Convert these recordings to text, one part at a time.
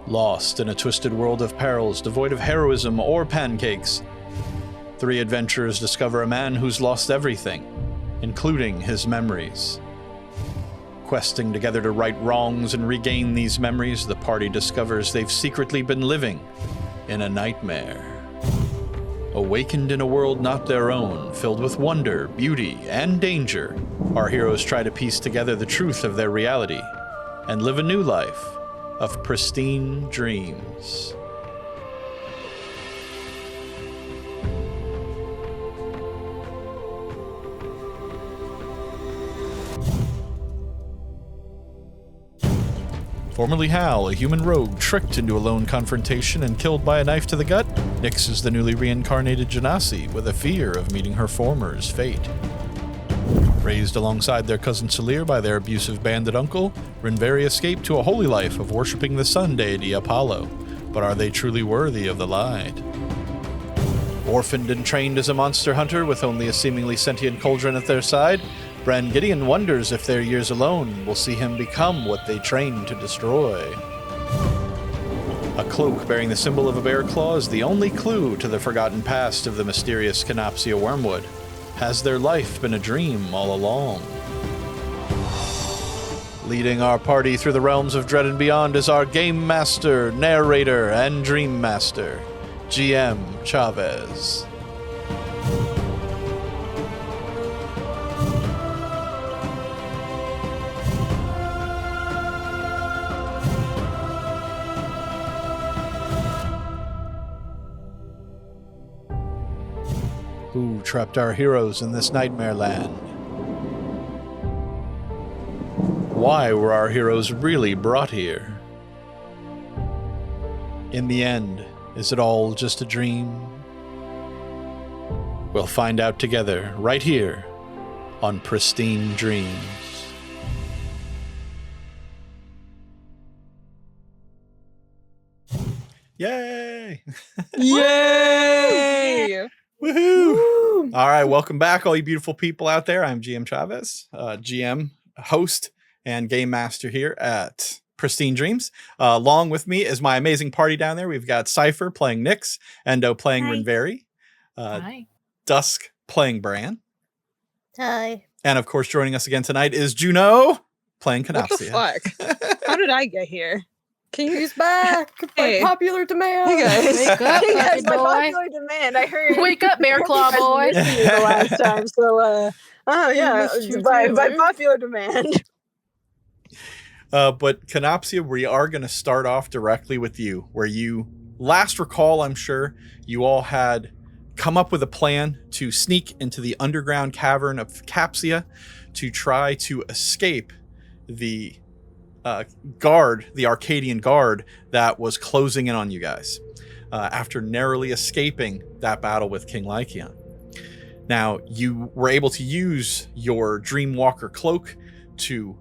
Lost in a twisted world of perils devoid of heroism or pancakes, 3 adventurers discover a man who's lost everything, including his memories. Questing together to right wrongs and regain these memories, the party discovers they've secretly been living in a nightmare. Awakened in a world not their own, filled with wonder, beauty, and danger, our heroes try to piece together the truth of their reality and live a new life of pristine dreams. Formerly Hal, a human rogue tricked into a lone confrontation and killed by a knife to the gut, Nyx is the newly reincarnated Genasi with a fear of meeting her former's fate. Raised alongside their cousin Salir by their abusive bandit uncle, Rinverhi escaped to a holy life of worshipping the sun deity Apollo. But are they truly worthy of the light? Orphaned and trained as a monster hunter with only a seemingly sentient cauldron at their side, Bran Gideon wonders if their years alone will see him become what they trained to destroy. A cloak bearing the symbol of a bear claw is the only clue to the forgotten past of the mysterious Kenopsia wormwood. Has their life been a dream all along? Leading our party through the realms of Dread and Beyond is our game master, narrator, and dream master, GM Chavez. Who trapped our heroes in this nightmare land? Why were our heroes really brought here? In the end, is it all just a dream? We'll find out together, right here, on Pristine Dreams. Yay! Yay! Woohoo! Woo! All right, welcome back, all you beautiful people out there. I'm GM Chavez, GM, host, and game master here at Pristine Dreams. Along with me is my amazing party down there. We've got Cipher playing Nyx, Endo playing Rinverhi, Hi. Dusk playing Bran. Hi. And of course, joining us again tonight is Juno playing Kenopsia. What the fuck? How did I get here? Can you He's back Hey. by popular demand. Hey guys. Wake up, Hey guys, puppy by boy. popular demand. I heard. Wake up, Bear Claw boy. You the last time, so oh yeah, missed you by too. popular demand. But Kenopsia, we are going to start off directly with you, where you last recall, I'm sure, you all had come up with a plan to sneak into the underground cavern of Capsia to try to escape the guard, the Arcadian guard that was closing in on you guys after narrowly escaping that battle with King Lycaon. Now, you were able to use your DreamWalker cloak to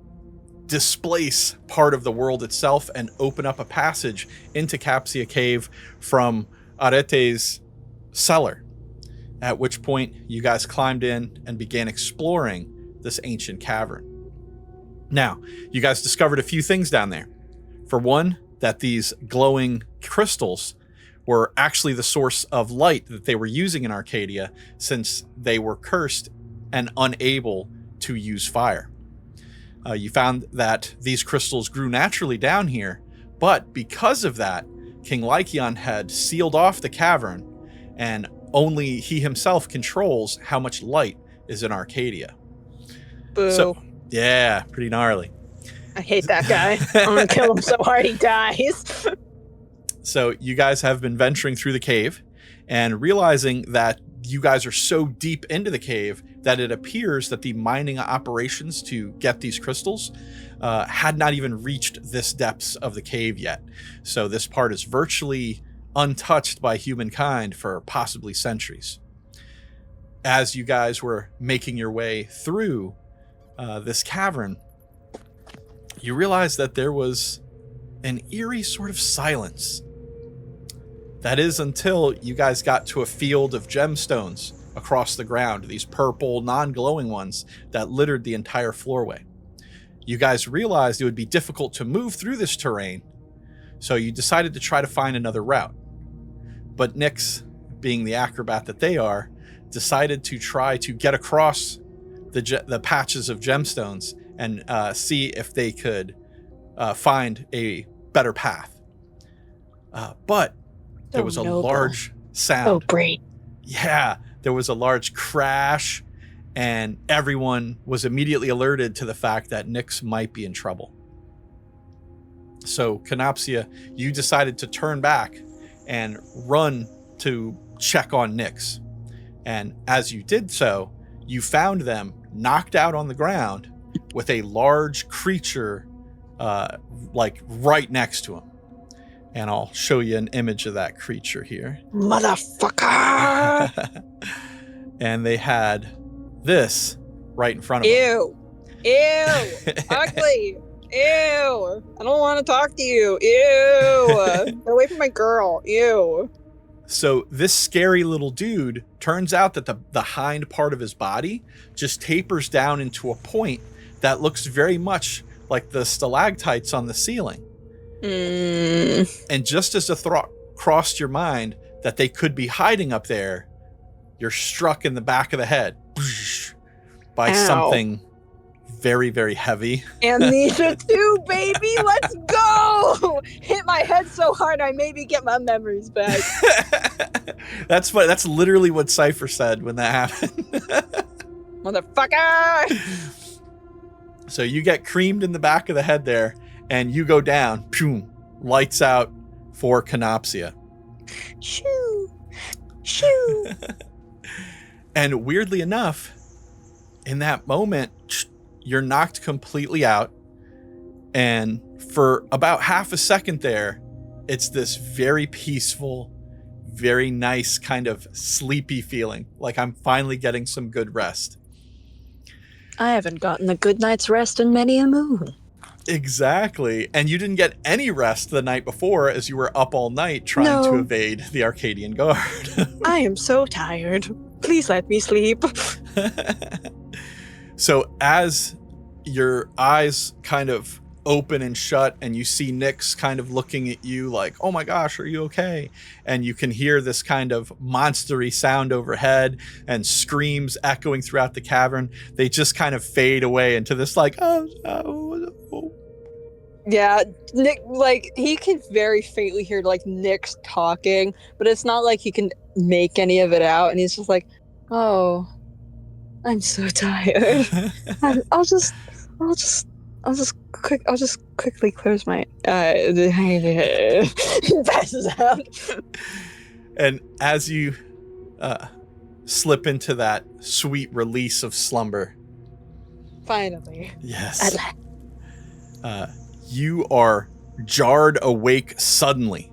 displace part of the world itself and open up a passage into Capsia Cave from Arete's cellar, at which point you guys climbed in and began exploring this ancient cavern. Now, you guys discovered a few things down there. For one, that these glowing crystals were actually the source of light that they were using in Arcadia, since they were cursed and unable to use fire. You found that these crystals grew naturally down here, but because of that, King Lycaon had sealed off the cavern, and only he himself controls how much light is in Arcadia. Boo. So, yeah, pretty gnarly. I hate that guy. I'm gonna kill him so hard he dies. So you guys have been venturing through the cave and realizing that you guys are so deep into the cave that it appears that the mining operations to get these crystals had not even reached this depths of the cave yet. So this part is virtually untouched by humankind for possibly centuries. As you guys were making your way through this cavern, you realized that there was an eerie sort of silence. That is until you guys got to a field of gemstones across the ground, these purple, non-glowing ones that littered the entire floorway. You guys realized it would be difficult to move through this terrain, So you decided to try to find another route. But Nyx, being the acrobat that they are, decided to try to get across the patches of gemstones and see if they could find a better path. But there was a large sound. Oh, great. Yeah, there was a large crash, and everyone was immediately alerted to the fact that Nyx might be in trouble. So, Kenopsia, you decided to turn back and run to check on Nyx. And as you did so, you found them knocked out on the ground with a large creature like right next to him. And I'll show you an image of that creature here. Motherfucker! And they had this right in front of them. Ew. Ew. Ugly. Ew. I don't want to talk to you. Ew. Get away from my girl. Ew. So this scary little dude, turns out that the hind part of his body just tapers down into a point that looks very much like the stalactites on the ceiling. And just as the thought crossed your mind that they could be hiding up there, you're struck in the back of the head by something very, very heavy. Amnesia 2, baby, let's go! Hit my head so hard I maybe get my memories back. That's what. That's literally what Cipher said when that happened. Motherfucker! So you get creamed in the back of the head there, and you go down. Boom! Lights out for Kenopsia. Shoo! Shoo! And weirdly enough, in that moment, you're knocked completely out. And for about half a second there, it's this very peaceful, very nice kind of sleepy feeling. Like I'm finally getting some good rest. I haven't gotten a good night's rest in many a moon. Exactly. And you didn't get any rest the night before as you were up all night trying to evade the Arcadian Guard. I am so tired. Please let me sleep. So as your eyes kind of open and shut and you see Nyx kind of looking at you like, oh my gosh, are you okay? And you can hear this kind of monstery sound overhead and screams echoing throughout the cavern. They just kind of fade away into this like, oh. Yeah, Nick, like, he can very faintly hear, like, Nyx talking, but it's not like he can make any of it out, and he's just like, oh, I'm so tired. I'll just quickly close my passes out. And as you slip into that sweet release of slumber, finally, yes, you are jarred awake suddenly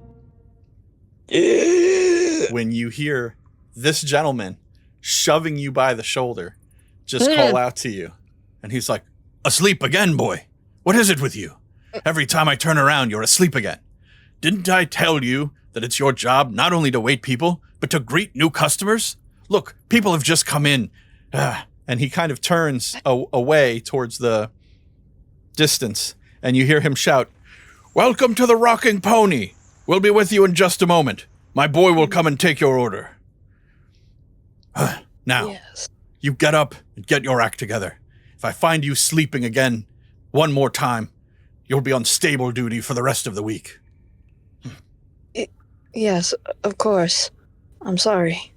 when you hear this gentleman shoving you by the shoulder just call out to you. And he's like, asleep again, boy. What is it with you? Every time I turn around, you're asleep again. Didn't I tell you that it's your job not only to wait people, but to greet new customers? Look, people have just come in. And he kind of turns away towards the distance, and you hear him shout, welcome to the Rocking Pony. We'll be with you in just a moment. My boy will come and take your order. Now, yes. You get up and get your act together. If I find you sleeping again one more time, you'll be on stable duty for the rest of the week. Yes, of course. I'm sorry.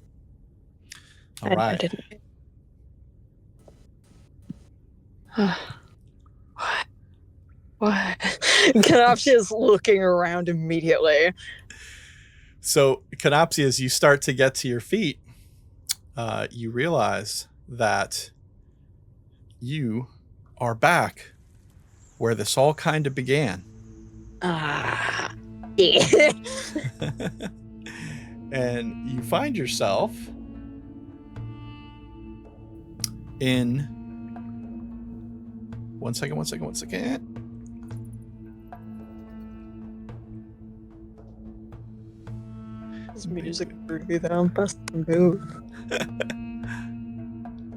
All right. I didn't. What? Kenopsia is looking around immediately. So, Kenopsia, as you start to get to your feet, you realize that you are back where this all kind of began. Yeah. And you find yourself in... One second. This music groovy though. I'm busting move.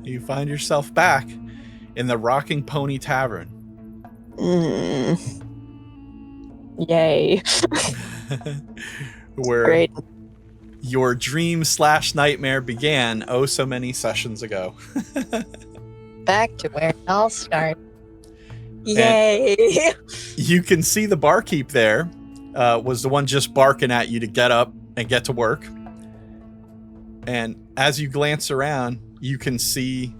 You find yourself back in the Rocking Pony Tavern. Yay. Where Great. your dream/nightmare began oh so many sessions ago. Back to where it all started. Yay. You can see the barkeep there was the one just barking at you to get up and get to work. And as you glance around, you can see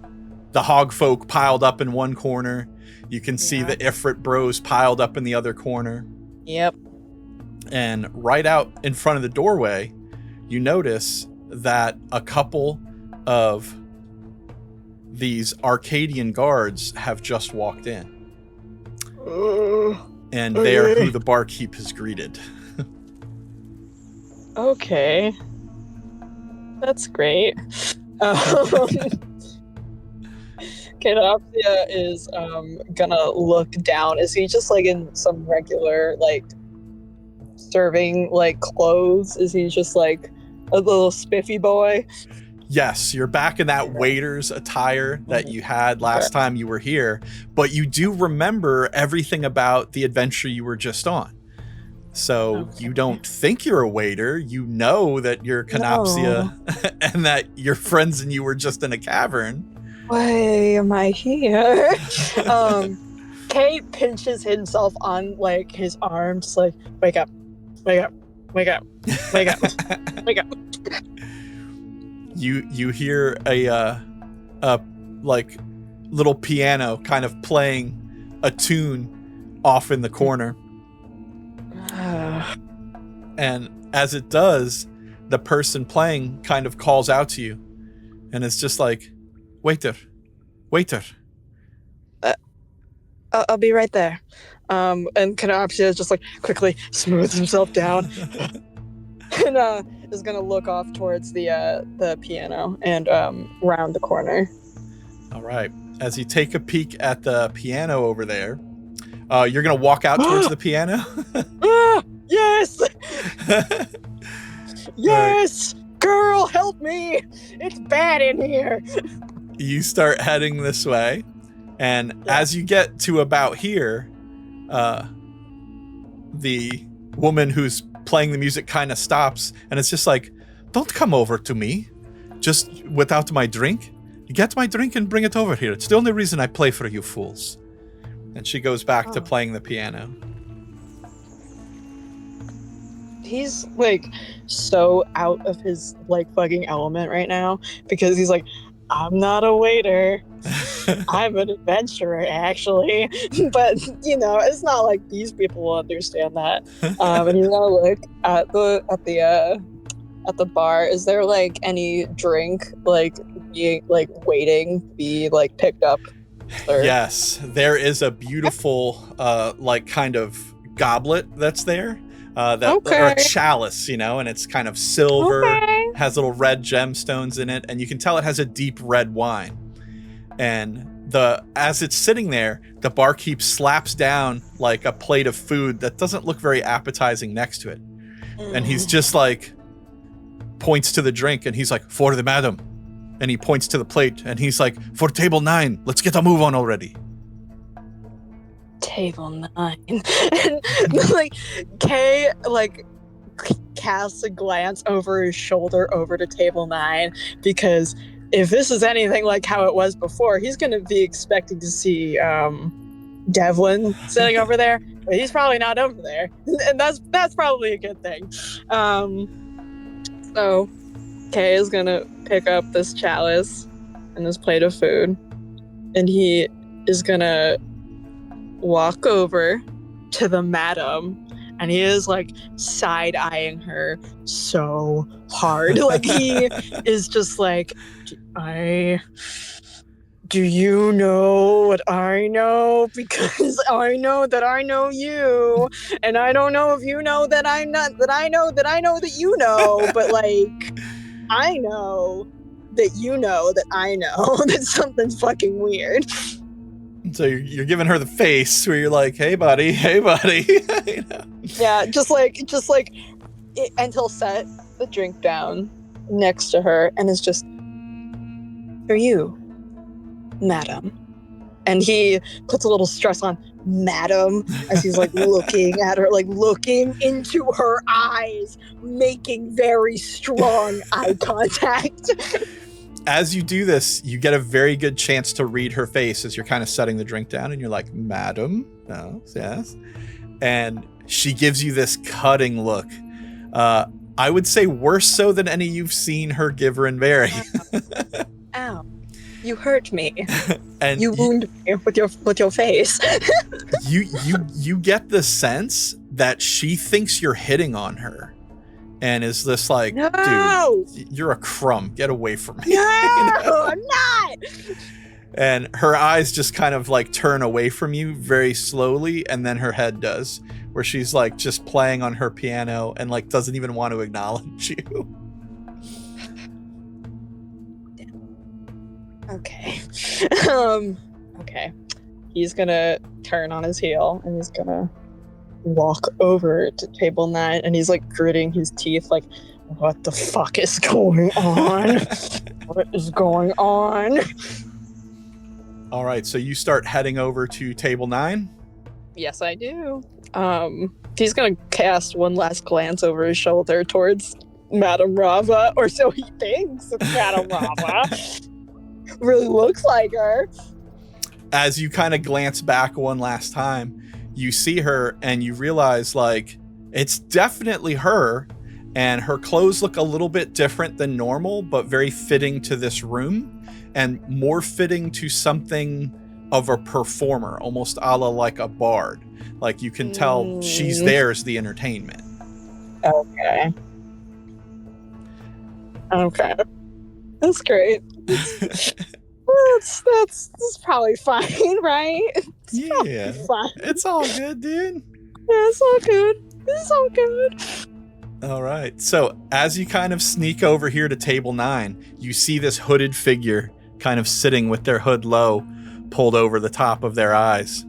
the hog folk piled up in one corner. You can see the Ifrit bros piled up in the other corner. Yep. And right out in front of the doorway, you notice that a couple of these Arcadian guards have just walked in. And they are who the barkeep has greeted. Okay. That's great. Kenopsia is gonna look down. Is he just like in some regular like serving like clothes? Is he just like a little spiffy boy? Yes, you're back in that waiter's attire that you had last time you were here, but you do remember everything about the adventure you were just on. So you don't think you're a waiter. You know that you're Kenopsia and that your friends and you were just in a cavern. Why am I here? Kay pinches himself on like his arm, just like, wake up, wake up, wake up, wake up, wake up. You hear a like little piano kind of playing a tune off in the corner. And as it does, the person playing kind of calls out to you, and it's just like, waiter. I'll be right there. And Kenopsia just like quickly smooths himself down and is gonna look off towards the piano and round the corner. All right. As you take a peek at the piano over there, you're gonna walk out towards the piano. Yes. Yes, girl, help me! It's bad in here. You start heading this way, and as you get to about here, the woman who's playing the music kind of stops, and it's just like, don't come over to me just without my drink. You get my drink and bring it over here. It's the only reason I play for you fools. And she goes back to playing the piano. He's like so out of his like fucking element right now because he's like, I'm not a waiter. I'm an adventurer, actually. But you know, it's not like these people will understand that. And he's gonna look at the bar. Is there like any drink like waiting to be like picked up? Or... Yes, there is a beautiful like kind of goblet that's there. Or a chalice, you know, and it's kind of silver, has little red gemstones in it, and you can tell it has a deep red wine. And as it's sitting there, the barkeep slaps down like a plate of food that doesn't look very appetizing next to it. And he's just like, points to the drink, and he's like, for the madam. And he points to the plate, and he's like, for table 9, let's get a move on already. Table 9. And like Kay like casts a glance over his shoulder over to table 9, because if this is anything like how it was before, he's gonna be expecting to see Devlin sitting over there, but he's probably not over there, and that's probably a good thing. So Kay is gonna pick up this chalice and this plate of food, and he is gonna walk over to the madam, and he is like side-eyeing her so hard. Like he is just like, do you know what I know? Because I know that I know you, and I don't know if you know that I'm not, that I know that you know, but like I know that you know that I know that something's fucking weird. So you're giving her the face where you're like, hey buddy. You know? Yeah, just like and he'll set the drink down next to her and is just, for you, madam. And he puts a little stress on madam as he's like looking at her, like looking into her eyes, making very strong eye contact. As you do this, you get a very good chance to read her face as you're kind of setting the drink down, and you're like, madam? No, yes. And she gives you this cutting look. I would say worse so than any you've seen her give Rinverhi. Ow. You hurt me. And you wound me with your face. you get the sense that she thinks you're hitting on her. And is this like, no! Dude, you're a crumb. Get away from me. No, I'm not. And her eyes just kind of like turn away from you very slowly, and then her head does, where she's like just playing on her piano and like doesn't even want to acknowledge you. Okay. Okay. He's gonna turn on his heel and he's gonna walk over to table 9, and he's like gritting his teeth like, what the fuck is going on? What is going on? All right, so you start heading over to table 9. Yes, I do. He's gonna cast one last glance over his shoulder towards Madame Rava, or so he thinks it's Madame Rava. Really looks like her. As you kind of glance back one last time, you see her and you realize like it's definitely her, and her clothes look a little bit different than normal, but very fitting to this room and more fitting to something of a performer, almost a la like a bard. Like you can tell she's there as the entertainment. Okay. That's great. That's probably fine, right? Yeah. Fine. It's all good, dude. Yeah, it's all good. It's all good. All right. So as you kind of sneak over here to table 9, you see this hooded figure kind of sitting with their hood low, pulled over the top of their eyes.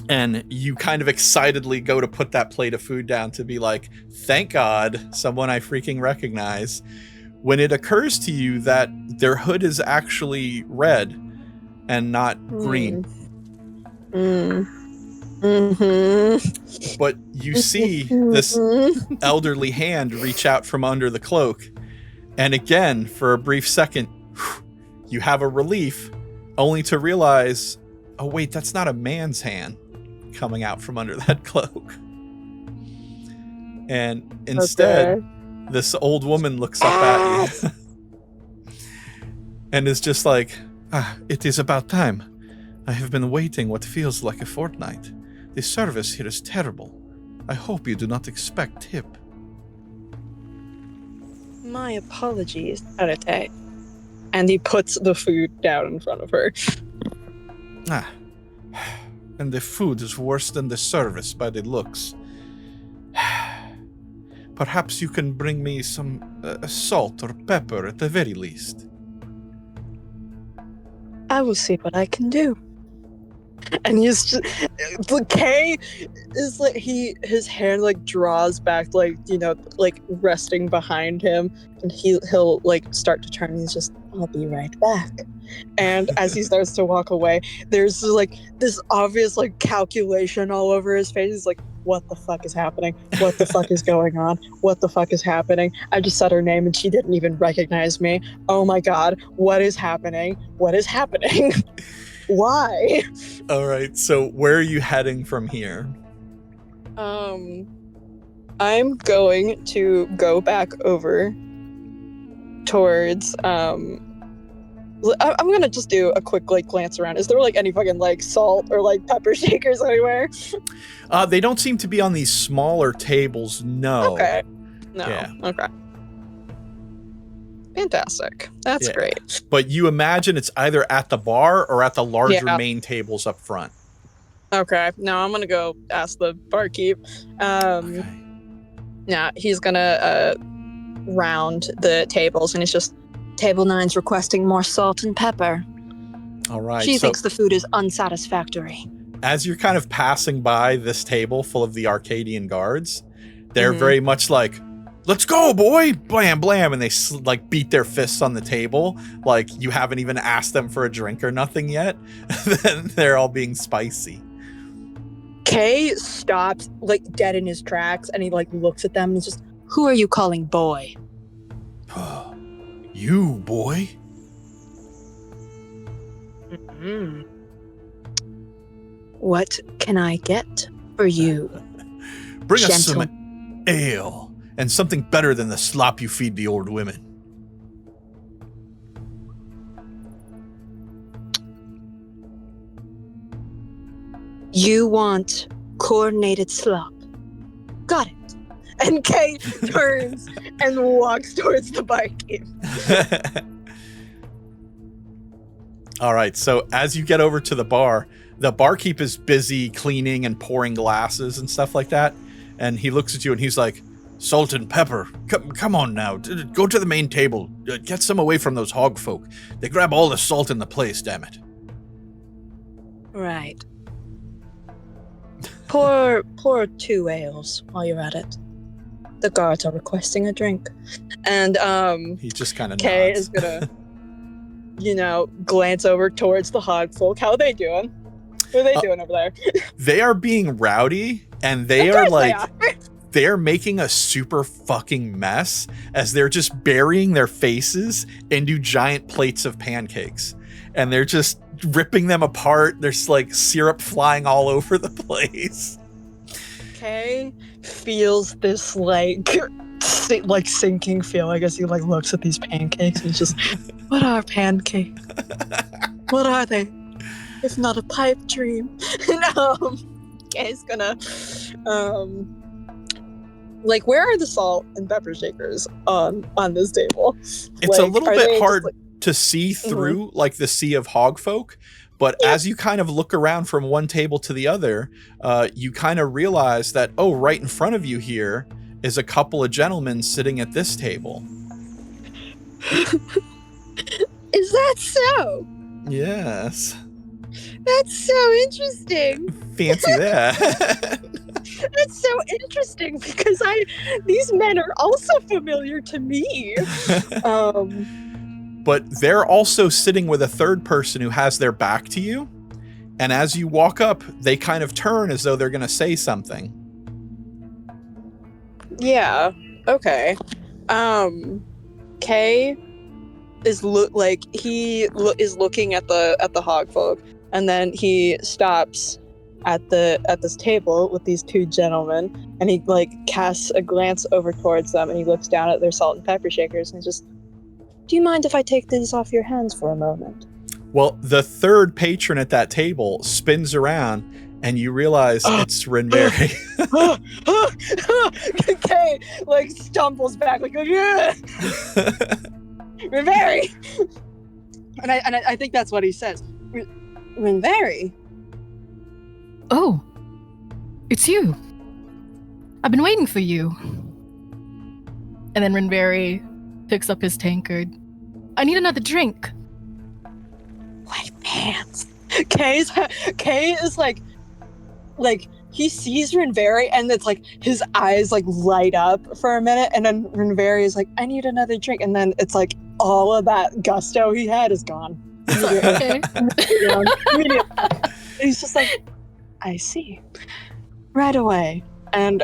And you kind of excitedly go to put that plate of food down to be like, thank God, someone I freaking recognize. When it occurs to you that their hood is actually red and not green. Mm-hmm. But you see this elderly hand reach out from under the cloak. And again, for a brief second, you have a relief, only to realize, oh wait, that's not a man's hand coming out from under that cloak. And instead, this old woman looks up at you and is just like, it is about time. I have been waiting what feels like a fortnight. The service here is terrible. I hope you do not expect tip. My apologies, Arete. And he puts the food down in front of her. And the food is worse than the service by the looks. Perhaps you can bring me some salt or pepper at the very least. I will see what I can do. And he's just, the K is like, his hand like draws back, like, you know, like resting behind him, and he'll like start to turn, and he's just, I'll be right back. And as he starts to walk away, there's like this obvious like calculation all over his face. He's like, what the fuck is happening? What the fuck is going on? What the fuck is happening? I just said her name and she didn't even recognize me. Oh my God, what is happening? What is happening? Why? All right, so where are you heading from here? I'm going to go back over towards I'm gonna just do a quick like glance around. Is there like any fucking like salt or like pepper shakers anywhere? They don't seem to be on these smaller tables, no. Okay. No. Yeah. Okay. Fantastic. That's great. But you imagine it's either at the bar or at the larger main tables up front. Okay. Now I'm gonna go ask the barkeep. Okay. Yeah, he's gonna round the tables, and it's just, Table 9's requesting more salt and pepper. All right. She thinks the food is unsatisfactory. As you're kind of passing by this table full of the Arcadian guards, they're very much like, let's go, boy, blam, blam. And they like beat their fists on the table. Like you haven't even asked them for a drink or nothing yet. Then they're all being spicy. Kay stops like dead in his tracks and he like looks at them and is just, who are you calling boy? You, boy. Mm-hmm. What can I get for you? Bring us some ale and something better than the slop you feed the old women. You want coordinated slop. Got it. And Kay turns and walks towards the barkeep. All right, so as you get over to the bar, the barkeep is busy cleaning and pouring glasses and stuff like that. And he looks at you and he's like, salt and pepper, come on now, go to the main table. Get some away from those hog folk. They grab all the salt in the place, damn it. Right. Pour 2 ales while you're at it. The guards are requesting a drink. And he just kind of Kay nods. is gonna, glance over towards the hog folk. How are they doing? What are they doing over there? They are being rowdy, and they are like, they're making a super fucking mess as they're just burying their faces into giant plates of pancakes. And they're just ripping them apart. There's like syrup flying all over the place. Kay feels this like sinking feeling as he like looks at these pancakes and just, what are pancakes? What are they? If not a pipe dream. And Kay's gonna where are the salt and pepper shakers on this table? It's a little bit hard to see through like the sea of hog folk, but as you kind of look around from one table to the other, you kind of realize that, oh, right in front of you here is a couple of gentlemen sitting at this table. Is that so? Yes. That's so interesting. Fancy that. That's so interesting because these men are also familiar to me. But they're also sitting with a third person who has their back to you. And as you walk up, they kind of turn as though they're going to say something. Yeah. Okay. Kay is is looking at the hog folk, and then he stops at this table with these 2 gentlemen, and he like casts a glance over towards them, and he looks down at their salt and pepper shakers, and he's just, do you mind if I take these off your hands for a moment? Well, the third patron at that table spins around, and you realize it's Rinverhi. Kay like stumbles back like, yeah. Rinverhi. And I think that's what he says. Rinverhi. Oh, it's you. I've been waiting for you. And then Rinverhi picks up his tankard. I need another drink. White pants. Kay is like he sees Rinverhi and it's like his eyes like light up for a minute, and then Rinverhi is like, I need another drink, and then it's like all of that gusto he had is gone. Okay. He's just like, I see. Right away. And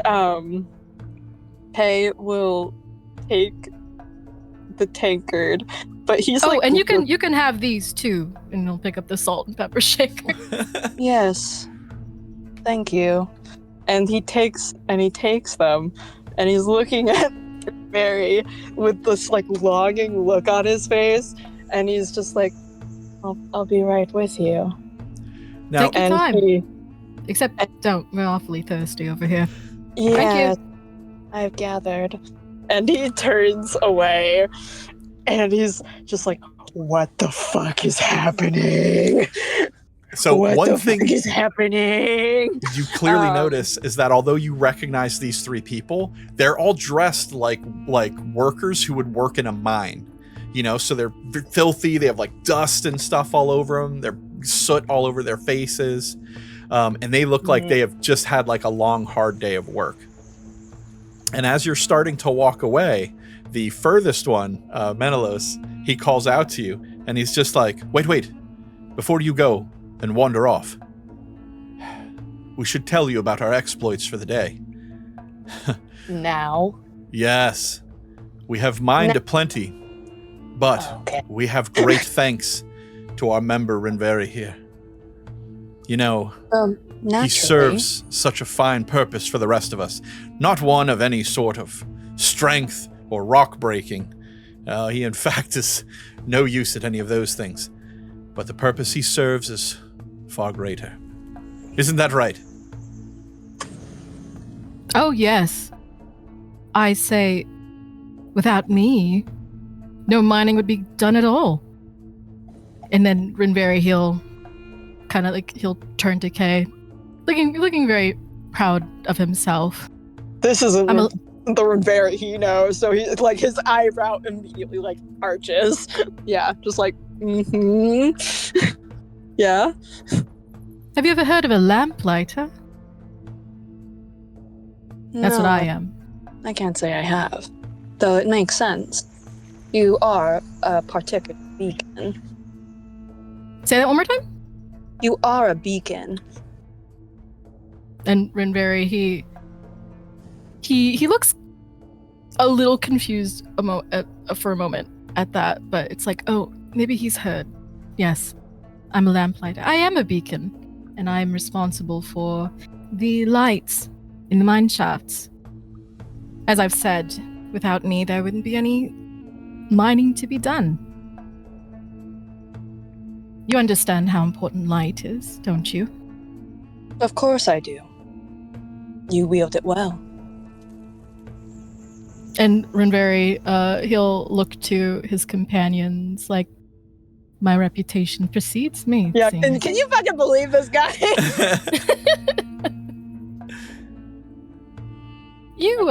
Kay will take the tankard, but he's and you can have these too, and he'll pick up the salt and pepper shaker. Yes. Thank you. And he takes them, and he's looking at Mary with this like longing look on his face, and he's just like, I'll be right with you. Now, take your time. Except don't, we're awfully thirsty over here. Yeah, thank you. I've gathered. And he turns away, and he's just like, what the fuck is happening? So one thing is happening. you clearly notice is that although you recognize these 3 people, they're all dressed like workers who would work in a mine. So they're filthy. They have like dust and stuff all over them. They're soot all over their faces. And they look like they have just had like a long, hard day of work. And as you're starting to walk away, the furthest one, Menelaus, he calls out to you, and he's just like, wait, before you go and wander off, we should tell you about our exploits for the day. Now. Yes, we have mined aplenty, but we have great thanks to our member Rinverhi here. You know, he serves such a fine purpose for the rest of us, not one of any sort of strength or rock breaking. He in fact is no use at any of those things, but the purpose he serves is far greater. Isn't that right? Oh, yes. I say, without me, no mining would be done at all. And then Rinverhi, he'll turn to Kay, looking very proud of himself. This isn't the Rinverhi he knows, so he like his eyebrow immediately like arches. Yeah, just like Yeah. Have you ever heard of a lamplighter? That's what I am. I can't say I have, though it makes sense. You are a particular beacon. Say that one more time? You are a beacon. And Rinverhi, he looks a little confused for a moment at that, but it's like, oh, maybe he's heard. Yes, I'm a lamplighter. I am a beacon, and I'm responsible for the lights in the mine shafts. As I've said, without me, there wouldn't be any mining to be done. You understand how important light is, don't you? Of course I do. You wield it well. And Rinverhi, he'll look to his companions like, my reputation precedes me. Yeah, and can you fucking believe this guy? You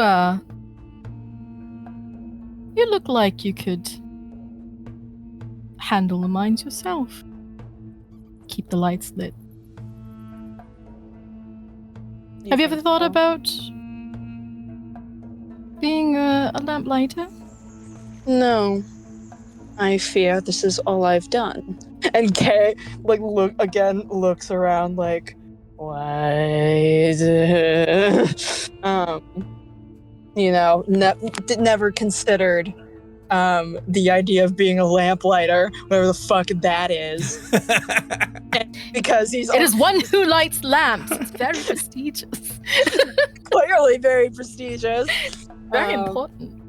look like you could handle the mines yourself. Keep the lights lit. Have you ever thought about being a lamplighter? No. I fear this is all I've done. And Kay, looks around like, what? Never considered the idea of being a lamplighter, whatever the fuck that is. Because it is one who lights lamps. It's very prestigious. Clearly very prestigious. Very important.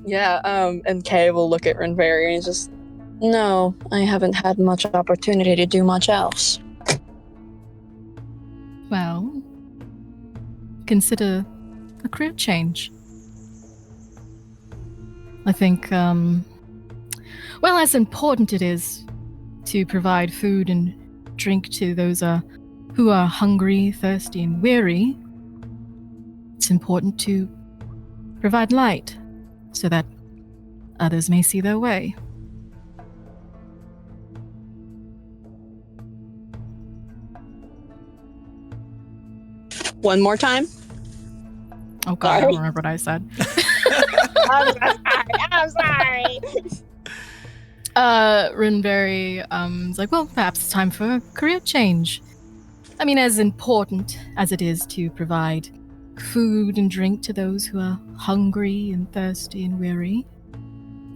Yeah, and Kay will look at Rinverhi and just, no, I haven't had much opportunity to do much else. Well, consider a career change. I think, as important it is to provide food and drink to those who are hungry, thirsty, and weary, it's important to provide light so that others may see their way. One more time? Oh god, I don't remember what I said. I'm sorry. Rinverhi is like, well, perhaps it's time for a career change. I mean, as important as it is to provide food and drink to those who are hungry and thirsty and weary,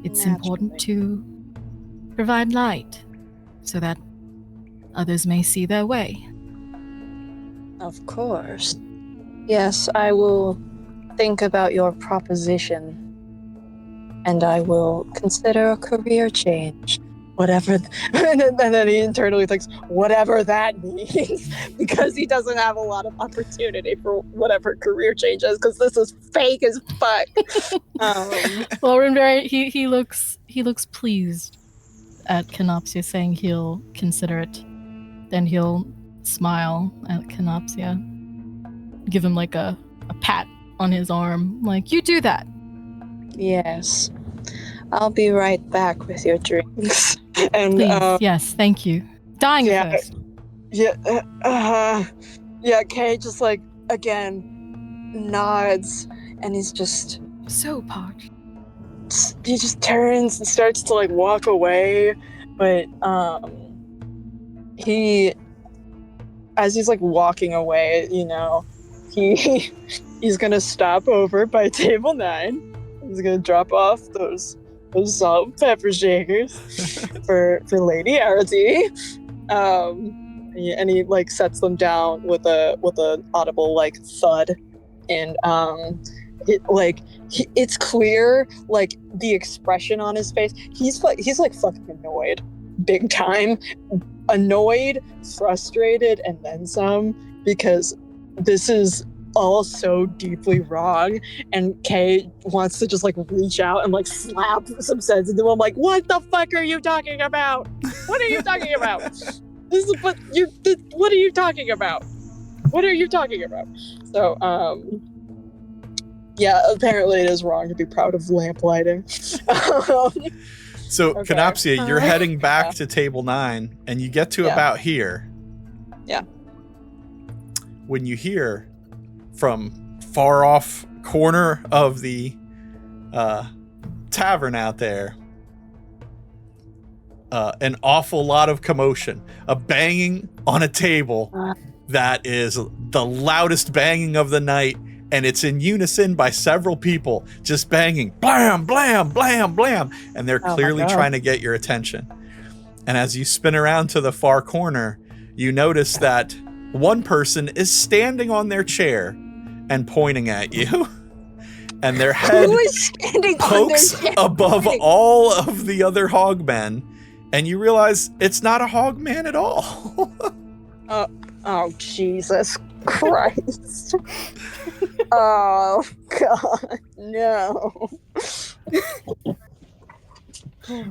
it's important to provide light so that others may see their way. Of course. Yes, I will think about your proposition, and I will consider a career change. Whatever, and then he internally thinks, whatever that means, because he doesn't have a lot of opportunity for whatever career change is, because this is fake as fuck. Well, Rinverhi, he looks pleased at Kenopsia saying he'll consider it. Then he'll smile at Kenopsia, give him like a pat on his arm, like, you do that. Yes. I'll be right back with your drinks. And please, yes, thank you. Dying first. Yeah, Kay just again nods and he's just So parched. he just turns and starts to like walk away, but he, as he's like walking away, you know, he's gonna stop over by table 9. He's gonna drop off those salt and pepper shakers for Lady Arity. And he like sets them down with a audible like thud, and it's clear, like the expression on his face. He's like fucking annoyed, big time, annoyed, frustrated, and then some, because this is all so deeply wrong, and Kay wants to just like reach out and like slap some sense into him, like, what the fuck are you talking about? What are you talking about? This is what are you talking about? What are you talking about? So, yeah, apparently it is wrong to be proud of lamplighting. So, Okay. Kenopsia, you're heading back to table 9, and you get to about here. Yeah. When you hear from far off corner of the tavern out there, an awful lot of commotion, a banging on a table that is the loudest banging of the night, and it's in unison by several people just banging, blam, blam, blam, blam, and they're clearly trying to get your attention. And as you spin around to the far corner, you notice that one person is standing on their chair and pointing at you, and their head Who is standing pokes on their above all of the other hogmen, and you realize it's not a hogman at all. Oh, Jesus Christ. Oh, God, no.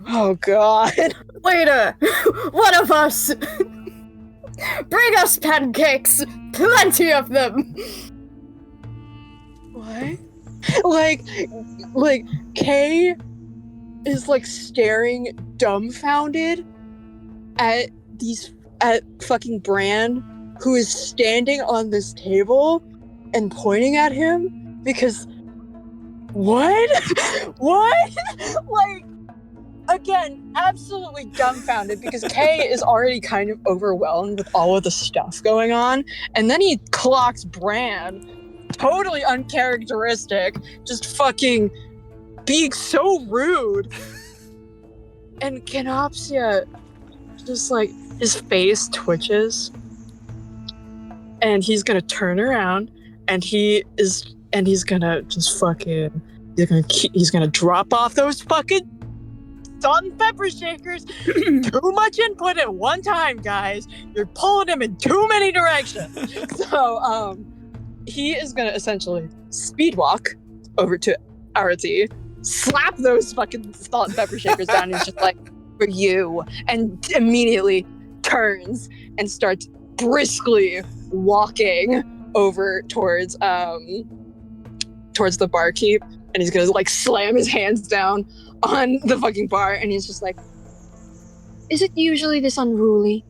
Oh, God. Waiter, one of us. Bring us pancakes. Plenty of them. What? Like, Kay is like staring dumbfounded at fucking Bran, who is standing on this table and pointing at him, because what? Like, again, absolutely dumbfounded, because Kay is already kind of overwhelmed with all of the stuff going on, and then he clocks Bran, totally uncharacteristic, just fucking being so rude. And Kenopsia, just like, his face twitches, and he's gonna turn around, and he's gonna just fucking, he's gonna drop off those fucking salt and pepper shakers. Too much input at one time, guys. You're pulling him in too many directions. So, he is gonna essentially speed walk over to Arity, slap those fucking salt and pepper shakers down, and he's just like, for you, and immediately turns and starts briskly walking over towards the barkeep, and he's gonna like slam his hands down on the fucking bar, and he's just like, is it usually this unruly?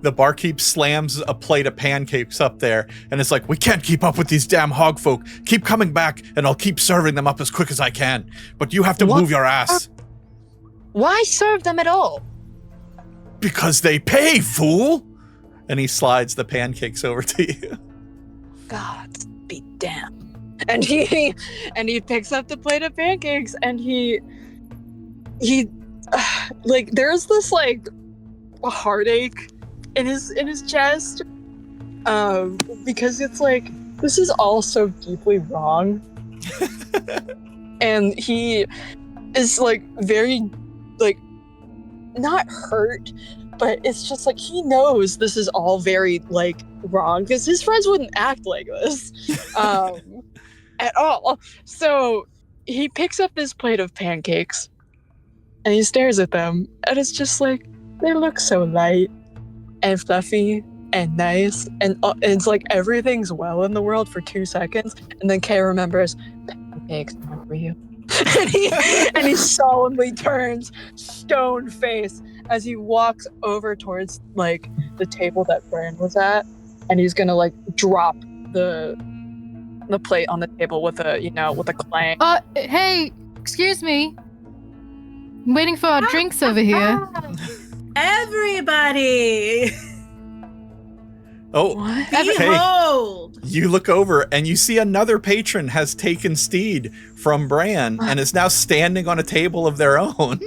The barkeep slams a plate of pancakes up there, and it's like, we can't keep up with these damn hog folk. Keep coming back, and I'll keep serving them up as quick as I can. But you have to move your ass. Why serve them at all? Because they pay, fool! And he slides the pancakes over to you. God be damned. And he picks up the plate of pancakes, and he like, there's this like a heartache in his chest, because it's like, this is all so deeply wrong. And he is like very, like, not hurt, but it's just like, he knows this is all very like wrong, because his friends wouldn't act like this at all. So he picks up this plate of pancakes and he stares at them, and it's just like, they look so light and fluffy and nice, and it's like everything's well in the world for 2 seconds, and then Kay remembers, pancakes not for you. and he solemnly turns, stone face, as he walks over towards like the table that Bran was at, and he's gonna like drop the the plate on the table with a clang. Hey, excuse me. I'm waiting for our drinks over here. Everybody! Oh, What? Behold! you look over and you see another patron has taken steed from Bran and is now standing on a table of their own.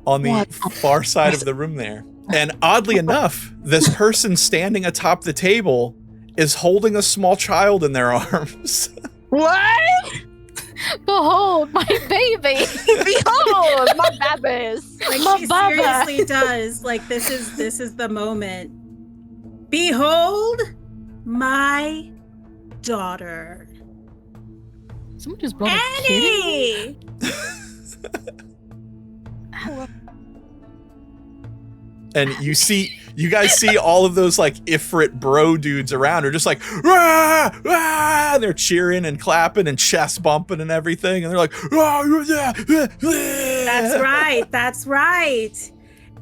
On the far side of the room there. And oddly enough, this person standing atop the table is holding a small child in their arms. What? Behold, my baby. Behold, my babies. Like My she baba. seriously does. Like this is the moment. Behold my daughter. Someone just brought a kid in? Annie! And you guys see all of those like Ifrit bro dudes around are just like, rah, rah, and they're cheering and clapping and chest bumping and everything. And they're like, rah, rah, rah, rah. That's right.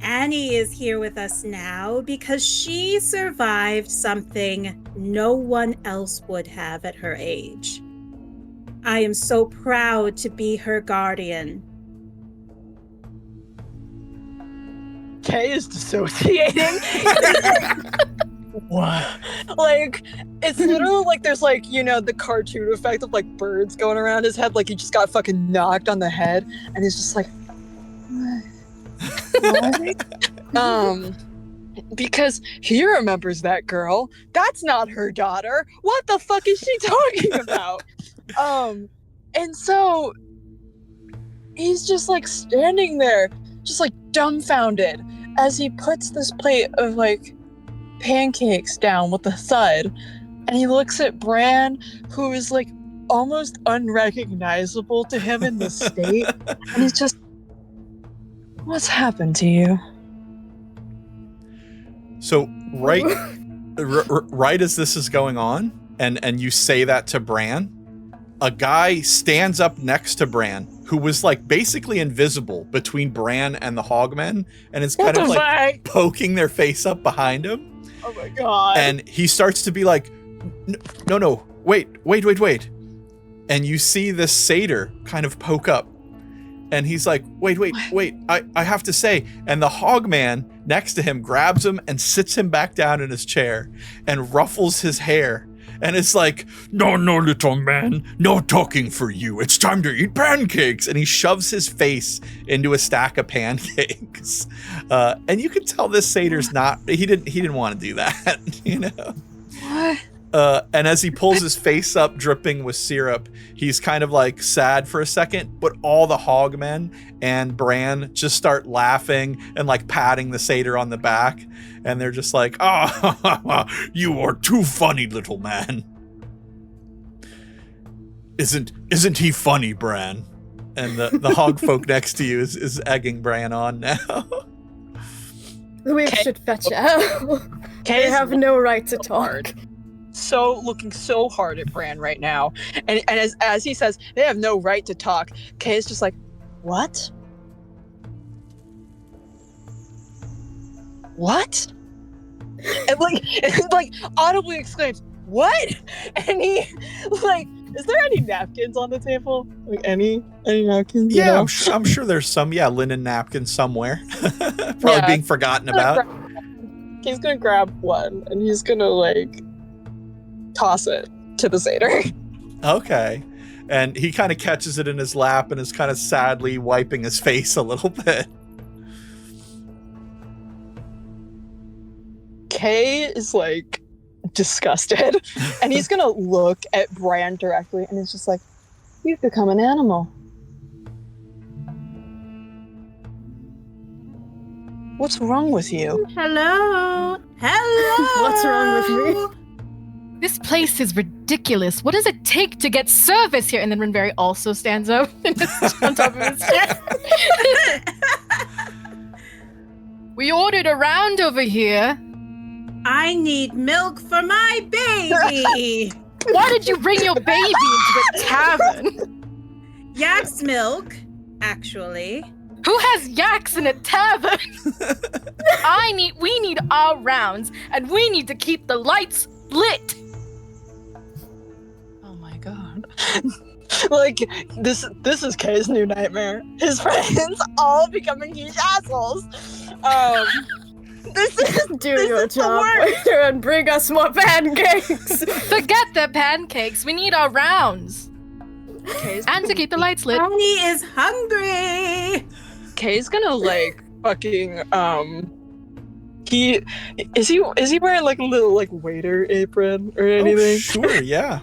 Annie is here with us now because she survived something no one else would have at her age. I am so proud to be her guardian. Kay is dissociating. What? Like, it's literally like there's like, the cartoon effect of like birds going around his head, like he just got fucking knocked on the head, and he's just like, what? Because he remembers that girl. That's not her daughter. What the fuck is she talking about? And so he's just like standing there, just like dumbfounded, as he puts this plate of like pancakes down with a thud, and he looks at Bran, who is like almost unrecognizable to him in the state, and he's just, what's happened to you? So right as this is going on, and you say that to Bran, a guy stands up next to Bran, who was like basically invisible between Bran and the Hogmen, and is kind of like poking their face up behind him. Oh my god. And he starts to be like, no, wait. And you see this satyr kind of poke up. And he's like, wait, I have to say. And the Hogman next to him grabs him and sits him back down in his chair and ruffles his hair. And it's like, no, little man, no talking for you. It's time to eat pancakes. And he shoves his face into a stack of pancakes. And you can tell this satyr's he didn't want to do that, What? And as he pulls his face up, dripping with syrup, he's kind of like sad for a second, but all the Hogmen and Bran just start laughing and like patting the satyr on the back. And they're just like, you are too funny, little man. Isn't he funny, Bran? And the hog folk next to you is egging Bran on now. We should fetch out. Kay They have no right to talk. looking so hard at Bran right now, and as he says they have no right to talk, Kay is just like, what? And like audibly exclaims, what? And he like, is there any napkins on the table? Like any napkins? Yeah, I'm sure there's some linen napkins somewhere, probably being forgotten about. He's gonna grab one and he's gonna like toss it to the satyr. Okay. And he kind of catches it in his lap and is kind of sadly wiping his face a little bit. Kay is like disgusted, and he's gonna look at Bran directly, and it's just like, you've become an animal. What's wrong with you? Hello. What's wrong with me? This place is ridiculous. What does it take to get service here? And then Rinverhi also stands up and is on top of his chair. We ordered a round over here. I need milk for my baby. Why did you bring your baby into the tavern? Yak's milk, actually. Who has yaks in a tavern? We need our rounds, and we need to keep the lights lit. Oh my god. Like, this is Kay's new nightmare. His friends all becoming huge assholes. This is Do your job, waiter, and bring us more pancakes. Forget the pancakes. We need our rounds. And to keep the lights lit. Tony is hungry. Kay's gonna like fucking is he wearing like a little like waiter apron or anything? Oh, sure, yeah.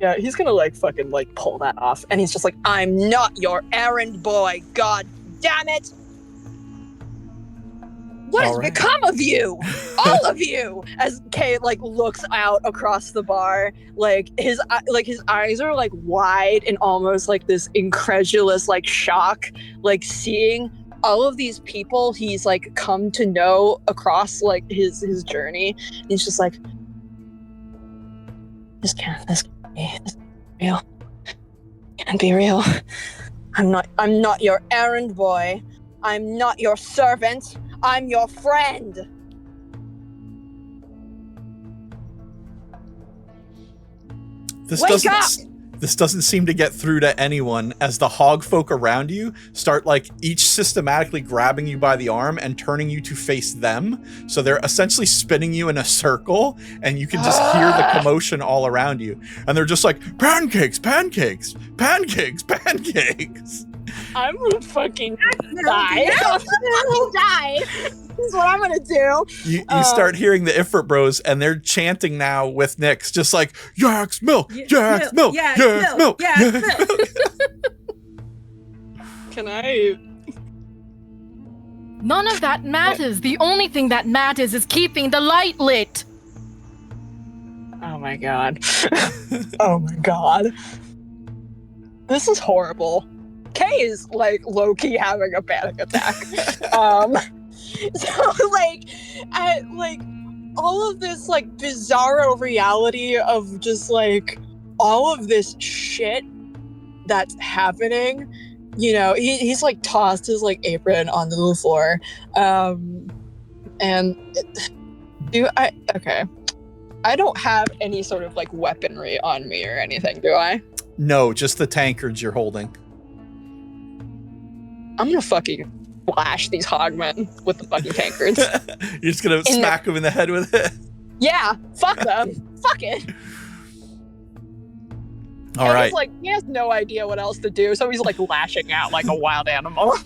Yeah, he's gonna like fucking like pull that off, and he's just like, I'm not your errand boy, god damn it! What has become of you? All of you! As Kay like looks out across the bar, like his eyes are like wide and almost like this incredulous like shock, like seeing all of these people he's like come to know across like his journey. He's just like, this can't be real. Can't be real. I'm not your errand boy. I'm not your servant. I'm your friend. Wake up! This doesn't seem to get through to anyone as the hog folk around you start like each systematically grabbing you by the arm and turning you to face them. So they're essentially spinning you in a circle and you can just hear the commotion all around you. And they're just like, pancakes, pancakes, pancakes, pancakes. I'm gonna fucking die. I'm gonna die. This is what I'm gonna do. You start hearing the Ifrit bros, and they're chanting now with Nyx, just like Yak's milk, Yak's milk, Yak's milk, Yak's milk. Can I? None of that matters. The only thing that matters is keeping the light lit. Oh my god. Oh my god. This is horrible. Kay is like low-key having a panic attack. So like all of this like bizarro reality of just like all of this shit that's happening, you know, he's like tossed his like apron onto the floor. I don't have any sort of like weaponry on me or anything, do I? No, just the tankards you're holding. I'm gonna fucking flash these hogmen with the fucking tankards. You're just gonna smack them in the head with it? Yeah, fuck them. Fuck it. All right. He's like, he has no idea what else to do, so he's like lashing out like a wild animal.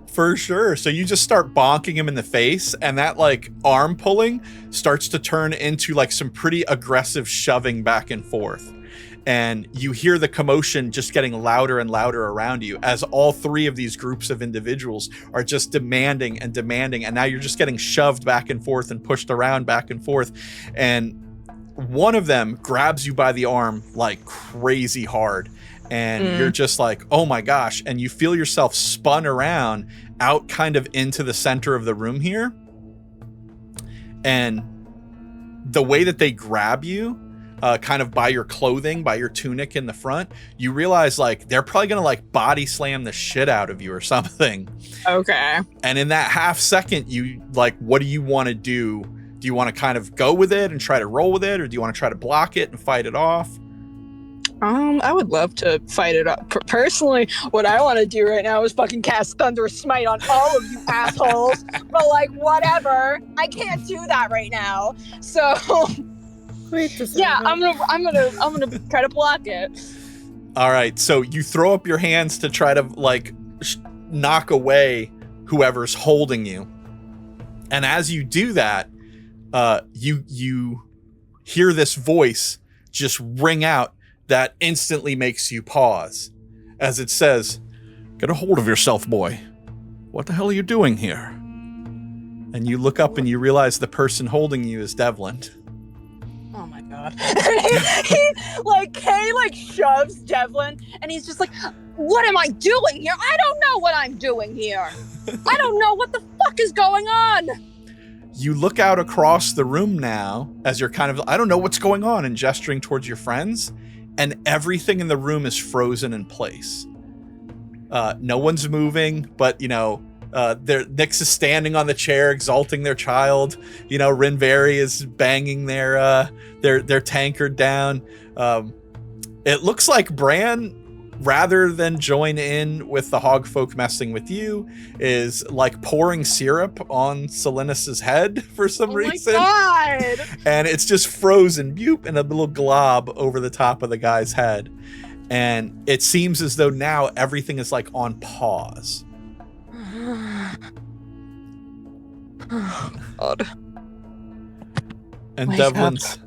For sure. So you just start bonking him in the face, and that like arm pulling starts to turn into like some pretty aggressive shoving back and forth. And you hear the commotion just getting louder and louder around you as all three of these groups of individuals are just demanding. And now you're just getting shoved back and forth and pushed around back and forth. And one of them grabs you by the arm like crazy hard. And you're just like, oh my gosh. And you feel yourself spun around out kind of into the center of the room here. And the way that they grab you, kind of by your clothing, by your tunic in the front, you realize like they're probably gonna like body slam the shit out of you or something. Okay. And in that half second, you like, what do you want to do? Do you want to kind of go with it and try to roll with it, or do you want to try to block it and fight it off? I would love to fight it up. Personally, what I want to do right now is fucking cast Thunderous Smite on all of you assholes. But like, whatever. I can't do that right now. So. Wait just a yeah, minute. I'm gonna try to block it. All right, so you throw up your hands to try to like knock away whoever's holding you, and as you do that, you hear this voice just ring out that instantly makes you pause, as it says, "Get a hold of yourself, boy. What the hell are you doing here?" And you look up and you realize the person holding you is Devlin. Oh my god. he like Kay like shoves Devlin and he's just like, what am I doing here? I don't know what I'm doing here. I don't know what the fuck is going on. You look out across the room now as you're kind of, I don't know what's going on, and gesturing towards your friends, and everything in the room is frozen in place. No one's moving, but you know, Nyx is standing on the chair, exalting their child. Rinverhi is banging their tankard down. It looks like Bran, rather than join in with the hog folk messing with you, is like pouring syrup on Selenis's head for some reason. Oh my god! And it's just frozen boop in a little glob over the top of the guy's head. And it seems as though now everything is like on pause. Oh, God. And Wake Devlin's,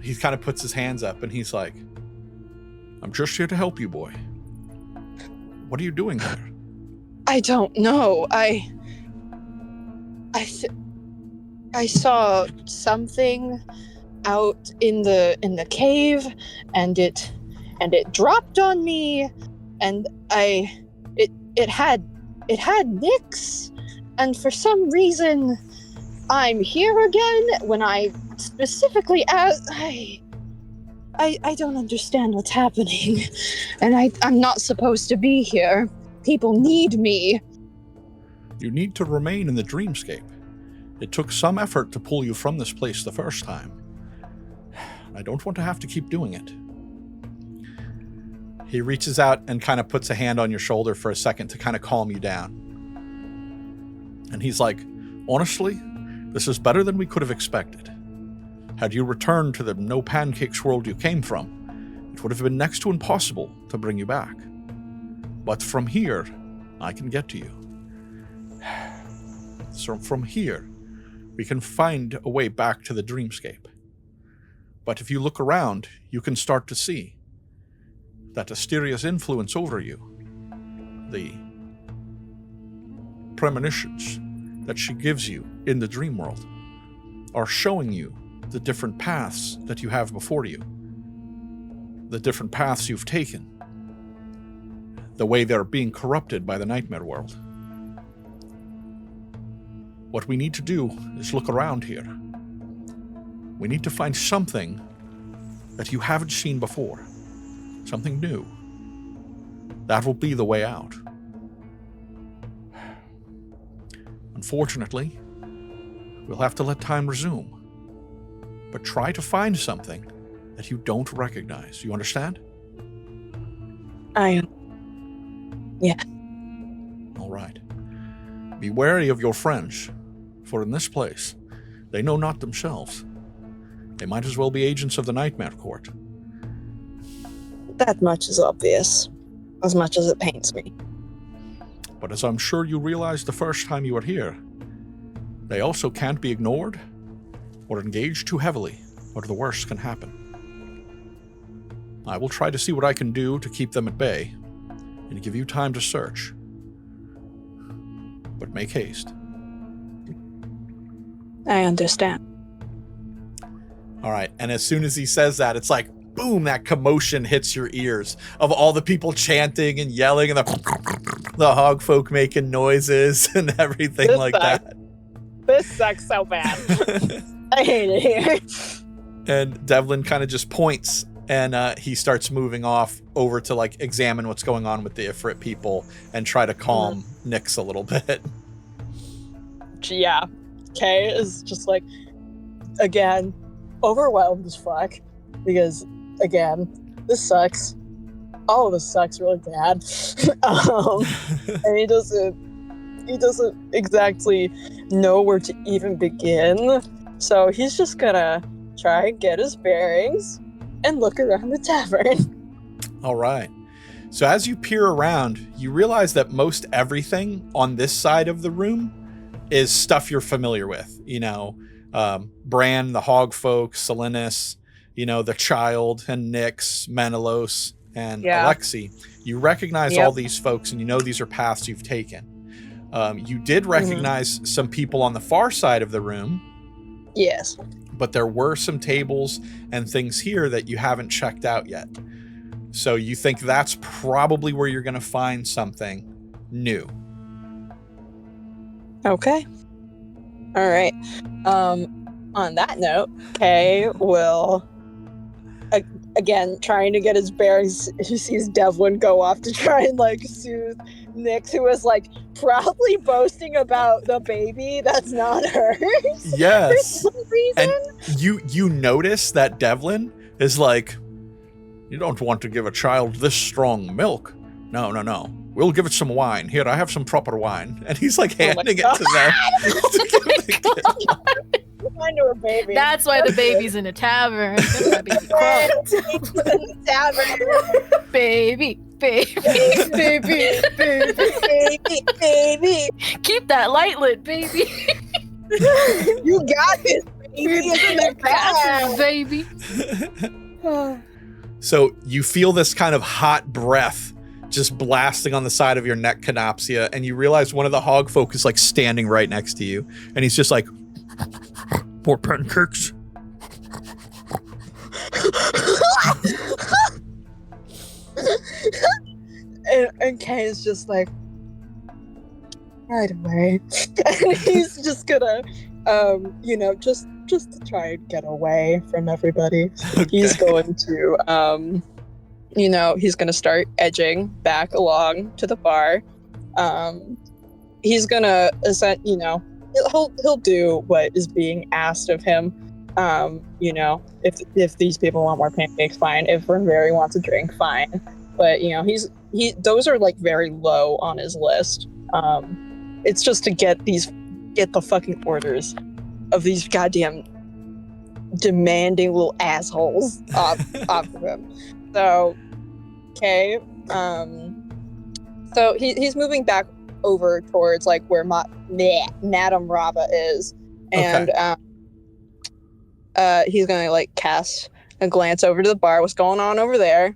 he kind of puts his hands up and he's like, I'm just here to help you, boy. What are you doing here? I don't know. I saw something out in the cave, and it dropped on me, and it had Nyx, and for some reason I'm here again when I specifically asked. I don't understand what's happening, and I'm not supposed to be here. People need me. You need to remain in the dreamscape. It took some effort to pull you from this place the first time. I don't want to have to keep doing it. He reaches out and kind of puts a hand on your shoulder for a second to kind of calm you down. And he's like, honestly, this is better than we could have expected. Had you returned to the no pancakes world you came from, it would have been next to impossible to bring you back. But from here, I can get to you. So from here, we can find a way back to the dreamscape. But if you look around, you can start to see that Asteria's influence over you, the premonitions that she gives you in the dream world, are showing you the different paths that you have before you, the different paths you've taken, the way they're being corrupted by the nightmare world. What we need to do is look around here. We need to find something that you haven't seen before, something new. That will be the way out. Unfortunately, we'll have to let time resume. But try to find something that you don't recognize. You understand? Yeah. All right. Be wary of your friends, for in this place, they know not themselves. They might as well be agents of the Nightmare Court. That much is obvious, as much as it pains me. But as I'm sure you realized the first time you were here, they also can't be ignored or engaged too heavily, or the worst can happen. I will try to see what I can do to keep them at bay, and give you time to search. But make haste. I understand. All right, and as soon as he says that, it's like, boom, that commotion hits your ears of all the people chanting and yelling and the hog folk making noises and everything This like sucks. that. This sucks so bad. I hate it here. And Devlin kind of just points, and he starts moving off over to like examine what's going on with the Ifrit people and try to calm Nyx a little bit. Yeah. Kay is just like, again, overwhelmed as fuck. Because, again, this sucks. All of this sucks really bad. And he doesn't exactly know where to even begin. So he's just gonna try and get his bearings and look around the tavern. All right. So as you peer around, you realize that most everything on this side of the room is stuff you're familiar with. Bran, the hog folk, Selenis, the child, and Nyx, Menelaus, and Alexi. You recognize all these folks, and you know these are paths you've taken. You did recognize some people on the far side of the room. Yes. But there were some tables and things here that you haven't checked out yet. So you think that's probably where you're going to find something new. Okay. All right. On that note, Kay will again, trying to get his bearings. He sees Devlin go off to try and like soothe Nyx, who is like proudly boasting about the baby that's not hers. Yes. For some reason. And you notice that Devlin is like, you don't want to give a child this strong milk. No. We'll give it some wine. Here, I have some proper wine. And he's like handing it to them. Wine to a baby. That's why the baby's in a tavern. Baby. baby. Keep that light lit, baby. You got this, baby. Got this, baby. So you feel this kind of hot breath just blasting on the side of your neck, Kenopsia, and you realize one of the hog folk is like standing right next to you, and he's just like, more pancakes. and Kay is just like, right away. And he's just gonna, just to try and get away from everybody. Okay. He's going to, he's gonna start edging back along to the bar. He's gonna, he'll do what is being asked of him. If these people want more pancakes, fine. If Rinverhi wants a drink, fine. But those are like very low on his list. It's just to get the fucking orders of these goddamn demanding little assholes off of him. So, okay. So he's moving back over towards like where Madame Rava is, and he's gonna like cast a glance over to the bar. What's going on over there?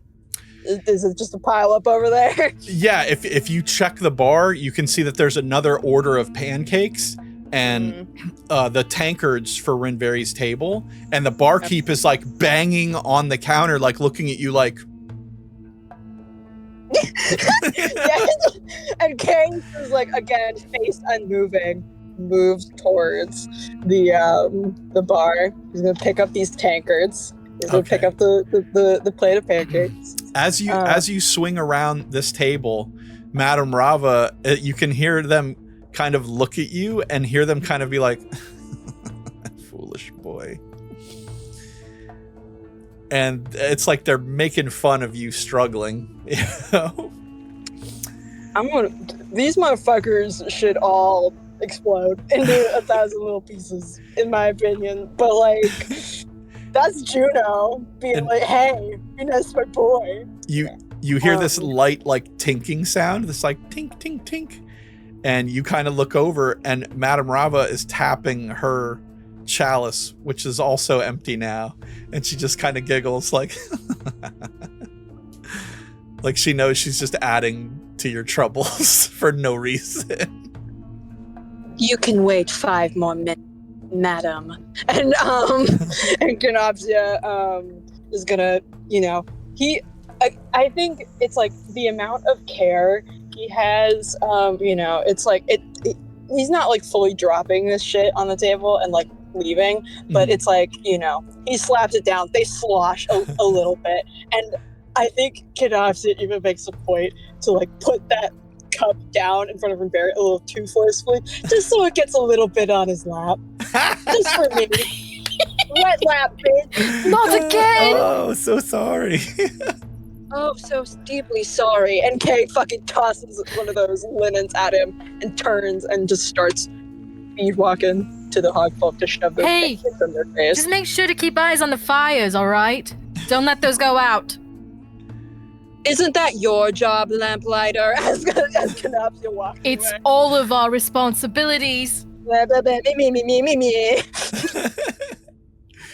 Is it just a pile up over there? Yeah, if you check the bar, you can see that there's another order of pancakes and the tankards for Rinverhi's table, and the barkeep is like banging on the counter, like looking at you like. Yes. And Kang is like, again, face unmoving, moves towards the bar. He's gonna pick up these tankards. He's gonna pick up the plate of pancakes. As you swing around this table, Madame Rava, you can hear them kind of look at you and hear them kind of be like, foolish boy. And it's like they're making fun of you struggling. You know? These motherfuckers should all explode into 1,000 little pieces, in my opinion. But like, that's Juno being like, "Hey, be nice to my boy." You hear this light like tinking sound, this like tink tink tink, and you kind of look over, and Madame Rava is tapping her chalice, which is also empty now, and she just kind of giggles like like she knows she's just adding to your troubles for no reason. You can wait 5 more minutes, madam. And Kenopsia is gonna, I think it's like the amount of care he has, it's like he's not like fully dropping this shit on the table and like leaving, but it's like, he slaps it down, they slosh a little bit, and I think Kenopsia even makes a point to like put that cup down in front of Rinverhi a little too forcefully, just so it gets a little bit on his lap. Just for me. Wet lap, bitch. Not again! Oh, so sorry. Oh, so deeply sorry. And Kay fucking tosses one of those linens at him and turns and just starts speed walking to the hog folk to shove their pancakes in their face. Just make sure to keep eyes on the fires, all right? Don't let those go out. Isn't that your job, Lamplighter? As Kenopsia walks It's away. all of our responsibilities. Me.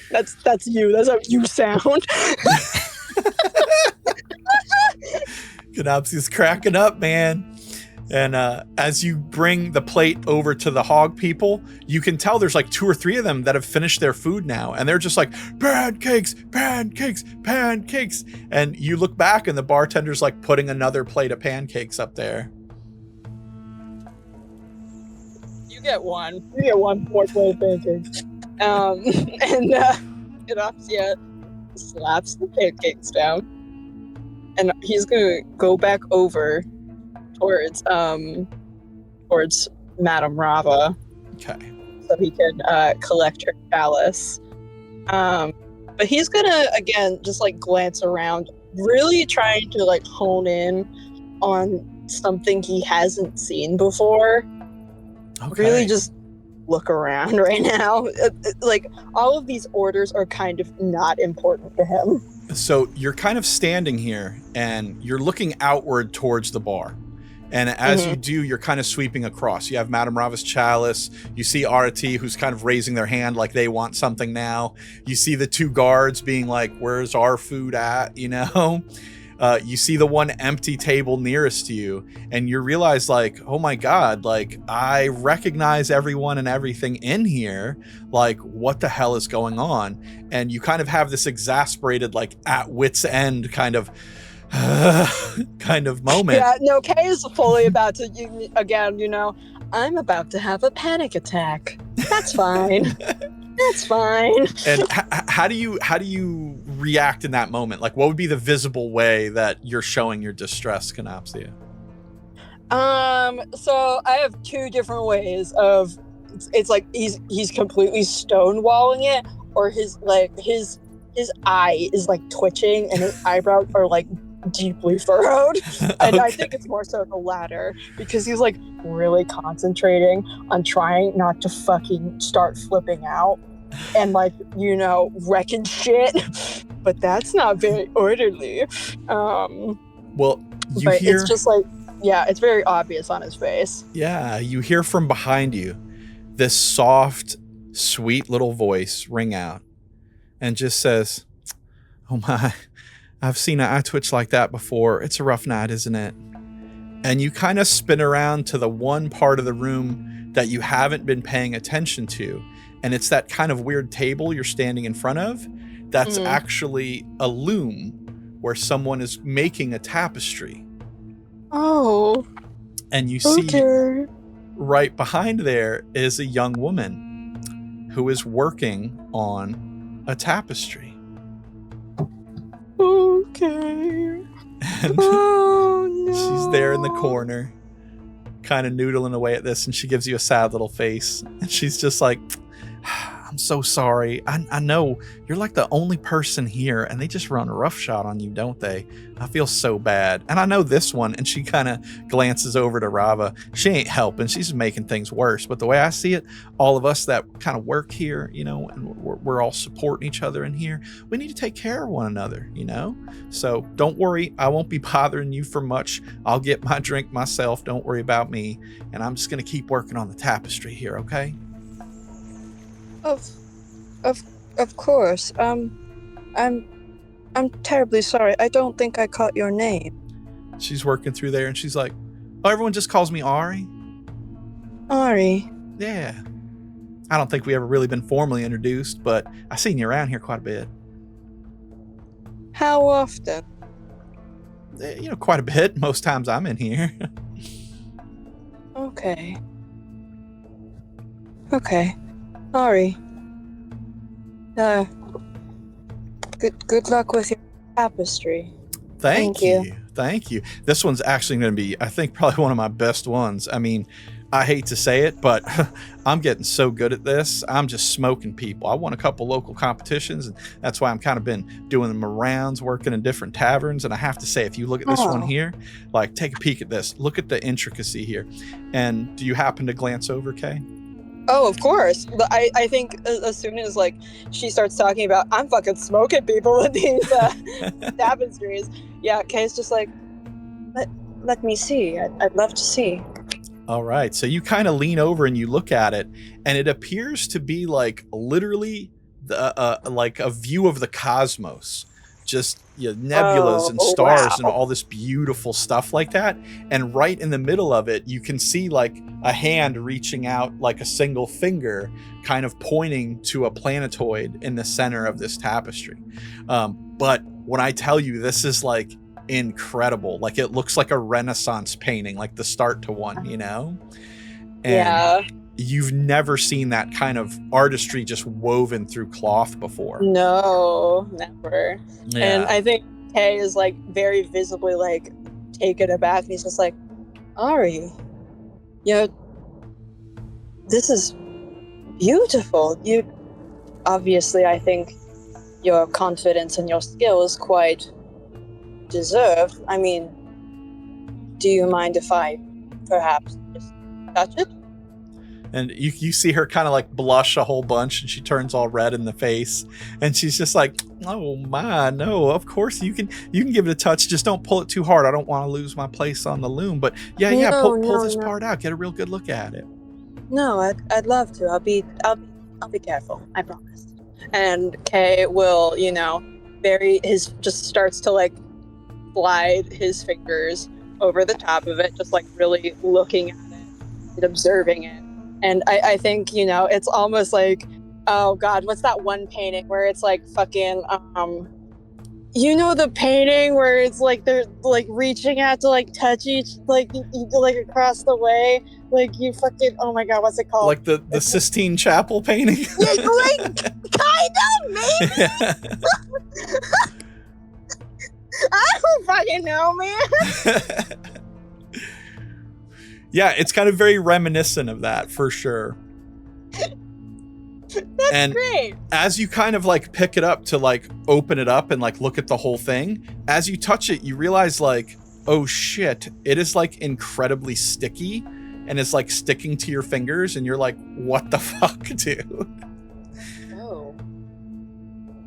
That's you. That's how you sound. Kenopsia's cracking up, man. And as you bring the plate over to the hog people, you can tell there's like 2 or 3 of them that have finished their food now. And they're just like, pancakes, pancakes, pancakes. And you look back and the bartender's like putting another plate of pancakes up there. You get one. You get one more plate of pancakes. And Kenopsia slaps the pancakes down, and he's gonna go back over towards Madame Rava, Okay. so he can collect her chalice. But he's gonna again just like glance around, really trying to like hone in on something he hasn't seen before. Okay. Really just look around right now. Like all of these orders are kind of not important to him. So you're kind of standing here and you're looking outward towards the bar. And as you do, you're kind of sweeping across. You have Madame Rava's chalice. You see Arati, who's kind of raising their hand like they want something now. You see the two guards being like, where's our food at? You know? You see the one empty table nearest to you, and you realize like, oh my God, like I recognize everyone and everything in here. Like, what the hell is going on? And you kind of have this exasperated, like at wit's end kind of moment. Yeah, no, Kay is fully about to, again, I'm about to have a panic attack. That's fine. That's fine. And how do you react in that moment? Like, what would be the visible way that you're showing your distress, Kenopsia? So I have two different ways of, it's like he's completely stonewalling it, or his eye is like twitching and his eyebrows are like deeply furrowed. And I think it's more so the latter, because he's like really concentrating on trying not to fucking start flipping out and like wrecking shit. But that's not very orderly. Well, you but hear, it's just like, yeah, it's very obvious on his face. Yeah, you hear from behind you this soft, sweet little voice ring out and just says, "Oh my, I've seen an eye twitch like that before. It's a rough night, isn't it?" And you kind of spin around to the one part of the room that you haven't been paying attention to. And it's that kind of weird table you're standing in front of. That's actually a loom where someone is making a tapestry. Oh. And you see right behind there is a young woman who is working on a tapestry. Okay. And oh, no. she's there in the corner, kind of noodling away at this, and she gives you a sad little face. And she's just like, "I'm so sorry. I know you're like the only person here, and they just run roughshod on you, don't they? I feel so bad. And I know this one." And she kind of glances over to Rava. She ain't helping. She's making things worse. But the way I see it, all of us that kind of work here, and we're all supporting each other in here, we need to take care of one another, So don't worry. I won't be bothering you for much. I'll get my drink myself. Don't worry about me. And I'm just going to keep working on the tapestry here, okay? Of course. I'm terribly sorry. I don't think I caught your name. She's working through there, and she's like, "Oh, everyone just calls me Ari." Ari. Yeah. I don't think we ever really been formally introduced, but I've seen you around here quite a bit. How often? Quite a bit. Most times I'm in here. Okay. Ari. Good luck with your tapestry. Thank you. This one's actually going to be, I think, probably one of my best ones. I mean, I hate to say it, but I'm getting so good at this. I'm just smoking people. I won a couple local competitions, and that's why I'm kind of been doing them rounds, working in different taverns. And I have to say, if you look at this one here, like, take a peek at this. Look at the intricacy here. And do you happen to glance over, Kay? Oh, of course. But I think as soon as like she starts talking about, I'm fucking smoking people with these tapestries. Yeah, Kay's just like, let me see. I'd love to see. All right. So you kind of lean over and you look at it, and it appears to be like literally like a view of the cosmos. Just nebulas and stars and all this beautiful stuff like that. And right in the middle of it, you can see like a hand reaching out, like a single finger, kind of pointing to a planetoid in the center of this tapestry. But when I tell you, this is like incredible. Like, it looks like a Renaissance painting, like the start to one, And yeah. you've never seen that kind of artistry just woven through cloth before. No, never. And I think Kay is like very visibly like taken aback, and he's just like, Ari, this is beautiful. You obviously, I think your confidence and your skill is quite deserved. I mean, do you mind if I perhaps just touch it? And you see her kind of like blush a whole bunch, and she turns all red in the face, and she's just like, oh my, no, of course you can give it a touch, just don't pull it too hard. I don't want to lose my place on the loom, but pull this part out, get a real good look at it. No, I'd love to. I'll be careful, I promise. And Kay will, just starts to like slide his fingers over the top of it, just like really looking at it and observing it. And I think, it's almost like, oh God, what's that one painting where it's like fucking, the painting where it's like they're like reaching out to like touch each, like you go like across the way, like you fucking, oh my God, what's it called? Like the Sistine Chapel painting? Yeah, like, kind of, maybe. I don't fucking know, man. Yeah, it's kind of very reminiscent of that for sure. That's great. As you kind of like pick it up to like open it up and like look at the whole thing, as you touch it, you realize like, oh shit, it is like incredibly sticky and it's like sticking to your fingers, and you're like, what the fuck, dude?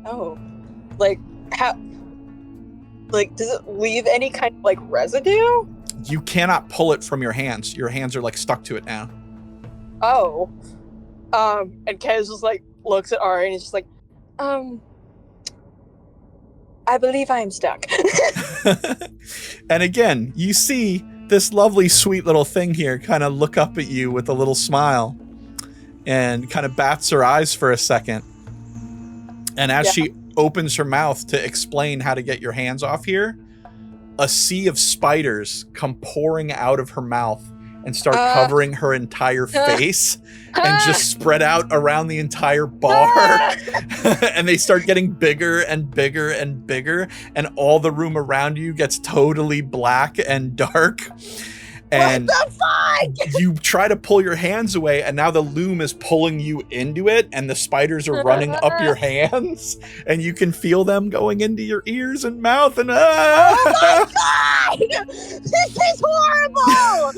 Oh. Like, how? Like, does it leave any kind of like residue? You cannot pull it from your hands. Your hands are like stuck to it now. Oh. And Kez just like looks at Ari and he's just like, I believe I am stuck. And again, you see this lovely, sweet little thing here kind of look up at you with a little smile and kind of bats her eyes for a second. And as she opens her mouth to explain how to get your hands off here, a sea of spiders come pouring out of her mouth and start covering her entire face and just spread out around the entire bar. And they start getting bigger and bigger and bigger, and all the room around you gets totally black and dark. And what the fuck? You try to pull your hands away, and now the loom is pulling you into it, and the spiders are running up your hands, and you can feel them going into your ears and mouth. And oh my God! This is horrible!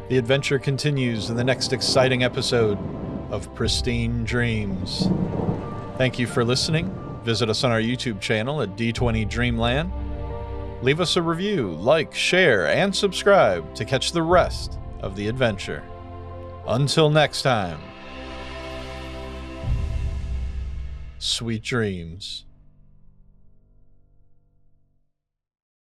The adventure continues in the next exciting episode of Pristine Dreams. Thank you for listening. Visit us on our YouTube channel at D20 Dreamland. Leave us a review, like, share, and subscribe to catch the rest of the adventure. Until next time, sweet dreams.